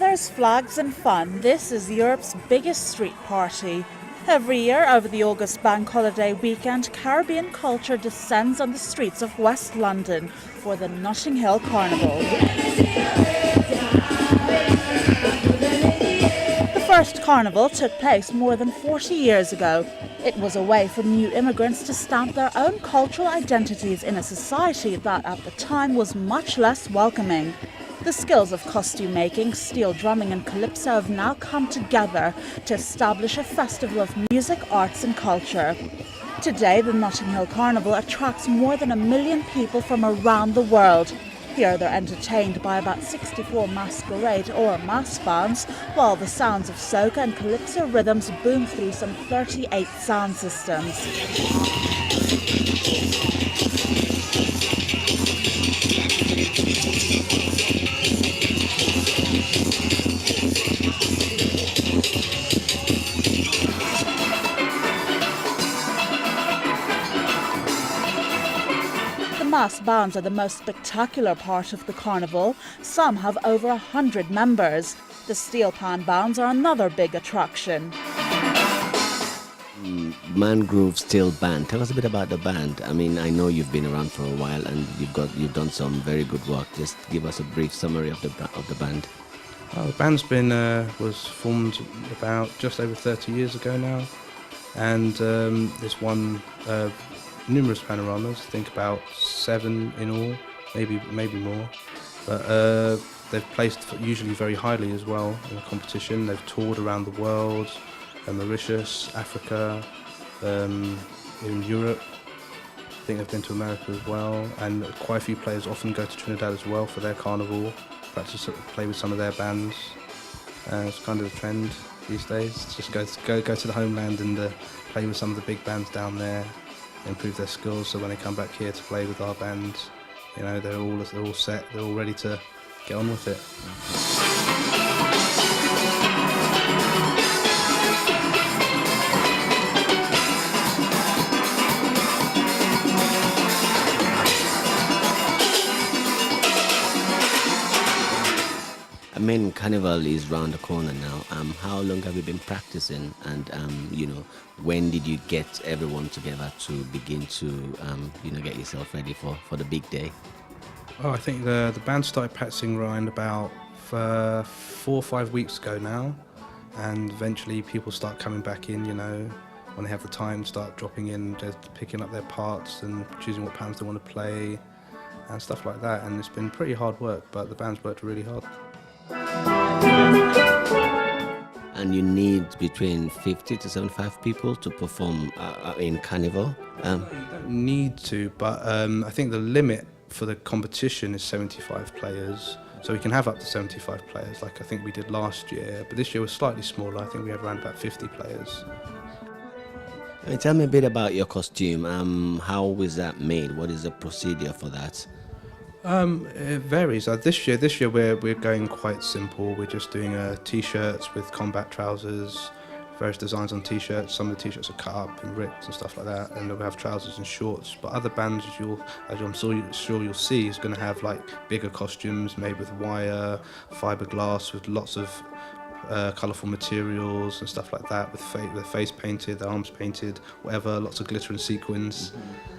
there's flags and fun, this is Europe's biggest street party. Every year over the August bank holiday weekend, Caribbean culture descends on the streets of West London for the Notting Hill Carnival. The first carnival took place more than 40 years ago. It was a way for new immigrants to stamp their own cultural identities in a society that at the time was much less welcoming. The skills of costume making, steel drumming and calypso have now come together to establish a festival of music, arts and culture. Today, the Notting Hill Carnival attracts more than 1 million people from around the world. Here they're entertained by about 64 masquerade or mass bands, while the sounds of soca and calypso rhythms boom through some 38 sound systems. Mass bands are the most spectacular part of the carnival. Some have over 100 members. The steel pan bands are another big attraction. Mangrove Steel Band. Tell us a bit about the band. I mean, I know you've been around for a while and you've done some very good work. Just give us a brief summary of the band. The band's was formed about just over 30 years ago now, and this won numerous panoramas. I think about 7 in all, maybe more. But they've placed usually very highly as well in the competition. They've toured around the world, Mauritius, Africa, in Europe. I think they've been to America as well, and quite a few players often go to Trinidad as well for their carnival, practice play with some of their bands. It's kind of the trend these days. Just go to the homeland and play with some of the big bands down there, improve their skills, so when they come back here to play with our band, you know, they're all set, they're all ready to get on with it. I mean, Carnival is round the corner now. How long have you been practicing? And when did you get everyone together to begin to get yourself ready for the big day? Oh, I think the band started practicing around about 4 or 5 weeks ago now, and eventually people start coming back in. When they have the time, start dropping in, just picking up their parts and choosing what bands they want to play and stuff like that. And it's been pretty hard work, but the band's worked really hard. And you need between 50 to 75 people to perform in Carnival? You don't need to, but I think the limit for the competition is 75 players. So we can have up to 75 players, like I think we did last year. But this year was slightly smaller. I think we had around about 50 players. Tell me a bit about your costume. How is that made? What is the procedure for that? It varies. This year we're going quite simple. We're just doing t-shirts with combat trousers, various designs on t-shirts. Some of the t-shirts are cut up and ripped and stuff like that, and we'll have trousers and shorts. But other bands, as I'm sure you'll see, is going to have like bigger costumes made with wire, fiberglass, with lots of colourful materials and stuff like that, with the face painted, the arms painted, whatever, lots of glitter and sequins. Mm-hmm.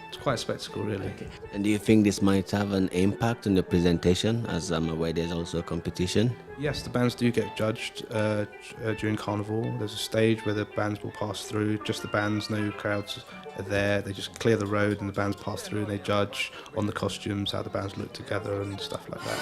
It's quite a spectacle, really. Okay. And do you think this might have an impact on the presentation, as I'm aware there's also a competition? Yes, the bands do get judged during Carnival. There's a stage where the bands will pass through, just the bands, no crowds are there. They just clear the road and the bands pass through and they judge on the costumes, how the bands look together and stuff like that.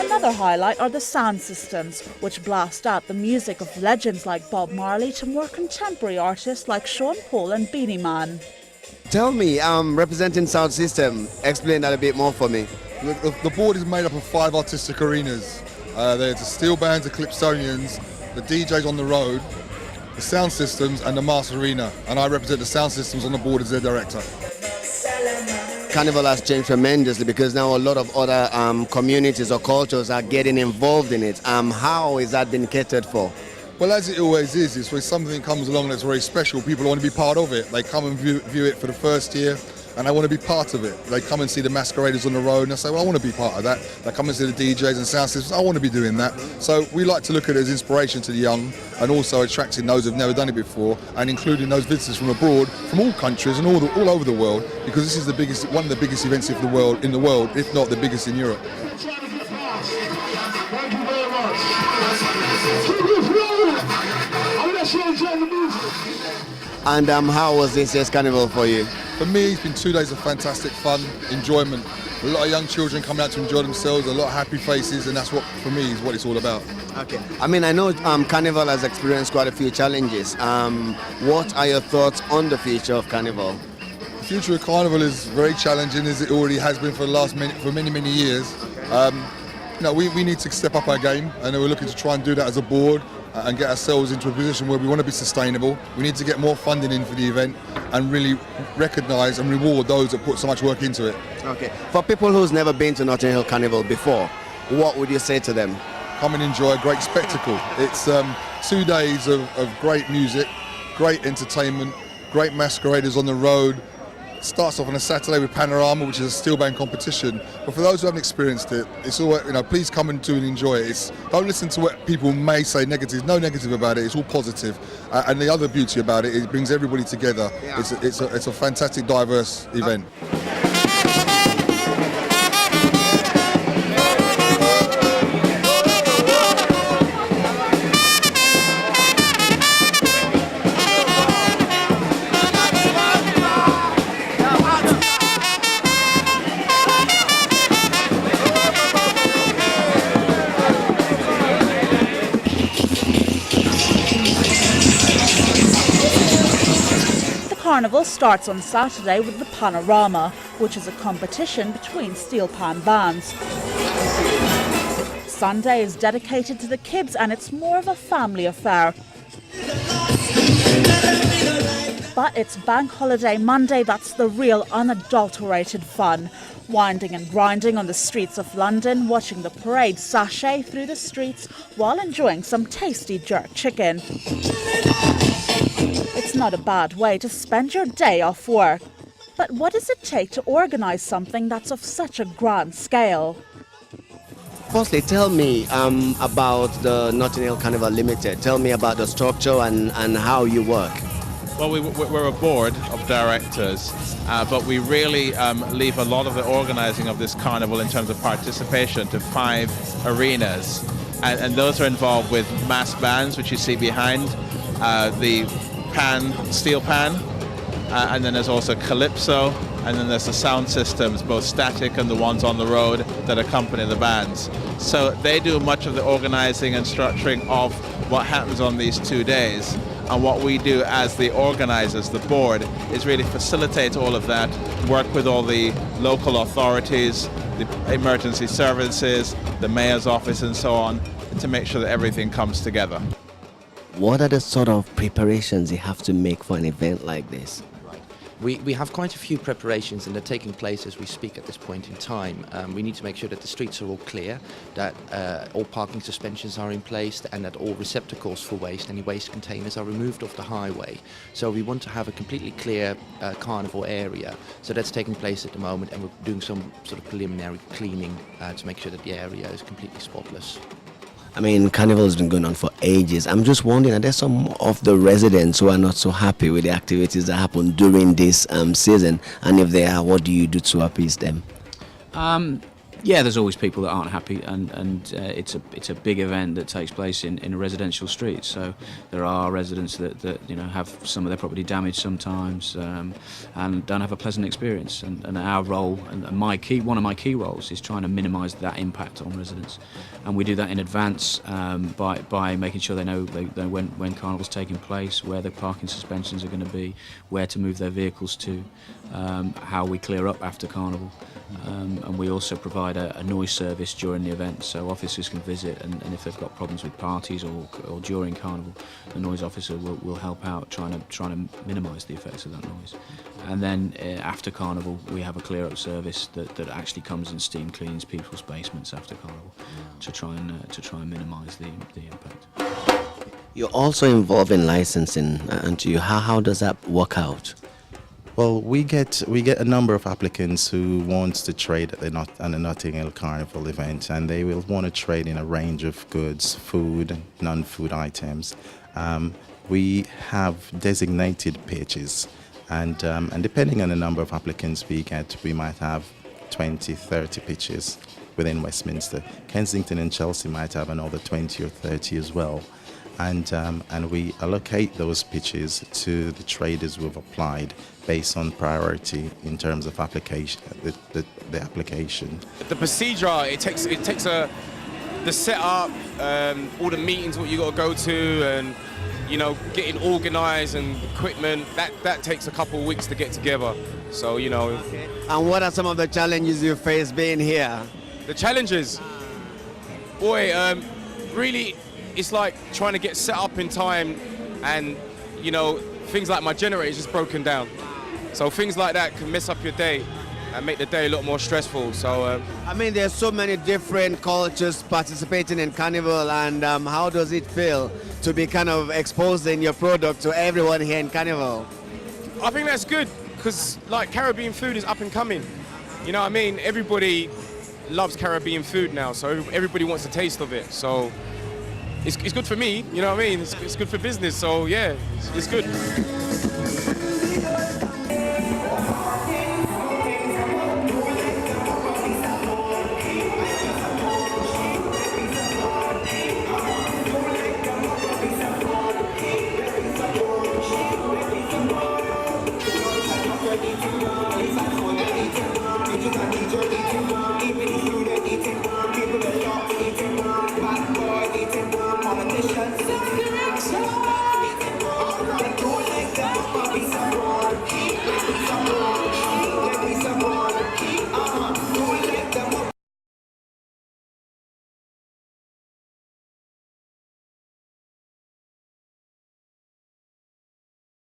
Another highlight are the sound systems, which blast out the music of legends like Bob Marley to more contemporary artists like Sean Paul and Beanie Man. Tell me, representing sound system, explain that a bit more for me. The board is made up of 5 artistic arenas. There's the steel bands, the calypsonians, the DJs on the road, the sound systems and the mass arena, and I represent the sound systems on the board as their director. Carnival has changed tremendously because now a lot of other communities or cultures are getting involved in it. How is that being catered for? Well, as it always is, it's when something comes along that's very special, people want to be part of it. They come and view it for the first year, and they want to be part of it. They come and see the masqueraders on the road, and they say, well, I want to be part of that. They come and see the DJs and sound systems, I want to be doing that. So we like to look at it as inspiration to the young, and also attracting those who've never done it before, and including those visitors from abroad, from all countries and all over the world, because this is the biggest, one of the biggest events in the world, if not the biggest in Europe. Thank you very much. And how was this year's Carnival for you? For me, it's been 2 days of fantastic fun, enjoyment. A lot of young children coming out to enjoy themselves, a lot of happy faces, and that's what, for me, is what it's all about. Okay. I mean, I know Carnival has experienced quite a few challenges. What are your thoughts on the future of Carnival? The future of Carnival is very challenging, as it already has been for many years. We need to step up our game, and we're looking to try and do that as a board and get ourselves into a position where we want to be sustainable. We need to get more funding in for the event and really recognise and reward those that put so much work into it. Okay. For people who's never been to Notting Hill Carnival before, what would you say to them? Come and enjoy a great spectacle. It's 2 days of great music, great entertainment, great masqueraders on the road. It starts off on a Saturday with Panorama, which is a steel band competition. But for those who haven't experienced it, it's all, please come and enjoy it. Don't listen to what people may say negative. No negative about it. It's all positive. And the other beauty about it, it brings everybody together. Yeah. It's a fantastic, diverse event. Carnival starts on Saturday with the Panorama, which is a competition between steel pan bands. Sunday is dedicated to the kids and it's more of a family affair. But it's Bank Holiday Monday that's the real unadulterated fun. Winding and grinding on the streets of London, watching the parade sashay through the streets while enjoying some tasty jerk chicken. It's not a bad way to spend your day off work. But what does it take to organise something that's of such a grand scale? Firstly, tell me about the Notting Hill Carnival Limited. Tell me about the structure and how you work. Well, we're a board of directors, but we really leave a lot of the organising of this carnival in terms of participation to 5 arenas. And those are involved with mass bands, which you see behind, the steel pan, and then there's also calypso, and then there's the sound systems, both static and the ones on the road that accompany the bands. So they do much of the organizing and structuring of what happens on these 2 days. And what we do as the organizers, the board, is really facilitate all of that, work with all the local authorities, the emergency services, the mayor's office and so on, to make sure that everything comes together. What are the sort of preparations you have to make for an event like this? We have quite a few preparations and they're taking place as we speak at this point in time. We need to make sure that the streets are all clear, that all parking suspensions are in place and that all receptacles for waste, any waste containers, are removed off the highway. So we want to have a completely clear carnival area. So that's taking place at the moment and we're doing some sort of preliminary cleaning to make sure that the area is completely spotless. I mean, Carnival has been going on for ages. I'm just wondering, are there some of the residents who are not so happy with the activities that happen during this season? And if they are, what do you do to appease them? Yeah, there's always people that aren't happy, and it's a big event that takes place in a residential street. So there are residents that have some of their property damaged sometimes, and don't have a pleasant experience. And our role, and one of my key roles, is trying to minimise that impact on residents. And we do that in advance by making sure they know when Carnival's taking place, where the parking suspensions are going to be, where to move their vehicles to, how we clear up after Carnival, and we also provide provide a noise service during the event, so officers can visit, and if they've got problems with parties or during Carnival, the noise officer will help out, trying to minimise the effects of that noise. And then after Carnival, we have a clear-up service that actually comes and steam cleans people's basements after Carnival to try and minimise the impact. You're also involved in licensing, aren't you? How does that work out? Well, we get a number of applicants who want to trade at the Notting Hill Carnival event, and they will want to trade in a range of goods, food, non-food items. We have designated pitches, and depending on the number of applicants we get, we might have 20, 30 pitches within Westminster. Kensington and Chelsea might have another 20 or 30 as well. And we allocate those pitches to the traders who have applied based on priority in terms of application, the application. The procedure, it takes the setup, all the meetings what you got to go to, and getting organised and equipment. That takes a couple of weeks to get together. So And what are some of the challenges you face being here? The challenges, boy, really. It's like trying to get set up in time, and things like my generator is just broken down, so things like that can mess up your day and make the day a lot more stressful. So I mean, there's so many different cultures participating in Carnival, and how does it feel to be kind of exposing your product to everyone here in Carnival? I think that's good, because like Caribbean food is up and coming. You know what I mean? Everybody loves Caribbean food now, so everybody wants a taste of it. So it's good for me, you know what I mean? It's good for business, so yeah, it's good. DJ